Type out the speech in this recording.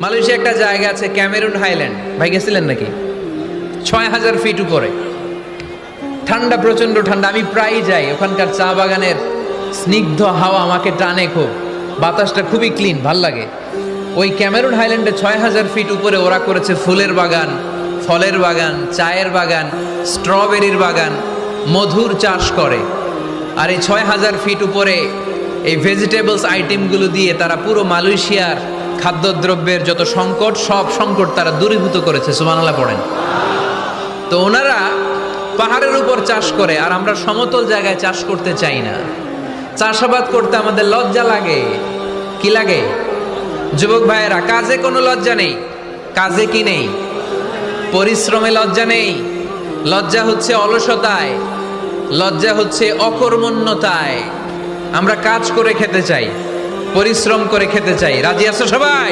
Malaysia একটা জায়গা আছে ক্যামেরুন হাইল্যান্ড, ভাই গেছিলেন নাকি? ৬,০০০ ফিট উপরে, ঠান্ডা, প্রচন্ড ঠান্ডা। আমি প্রায়ই যাই, ওখানকার চা বাগানের স্নিগ্ধ হাওয়া আমাকে টানে খুব, বাতাসটা খুবই ক্লিন, ভাল লাগে। ওই ক্যামেরুন হাইল্যান্ডে ৬,০০০ ফিট উপরে ওরা করেছে ফুলের বাগান, ফলের বাগান, চায়ের বাগান, স্ট্রবেরির বাগান, মধুর চাষ করে। আর এই ৬,০০০ ফিট উপরে এই ভেজিটেবলস আইটেমগুলো দিয়ে তারা পুরো মালয়েশিয়ার খাদ্যদ্রব্যের যত সংকট, সব সংকট তারা দূরীভূত করেছে। সুবহানাল্লাহ পড়েন। তো ওনারা পাহাড়ের উপর চাষ করে, আর আমরা সমতল জায়গায় চাষ করতে চাই না। চাষাবাদ করতে আমাদের লজ্জা লাগে। কি লাগে? যুবক ভাইয়েরা, কাজে কোনো লজ্জা নেই। কাজে কি নেই? পরিশ্রমে লজ্জা নেই। লজ্জা হচ্ছে অলসতায়, লজ্জা হচ্ছে অকর্মণ্যতায়। আমরা কাজ করে খেতে চাই, পরিশ্রম করে খেতে চাই। রাজি আছো সবাই?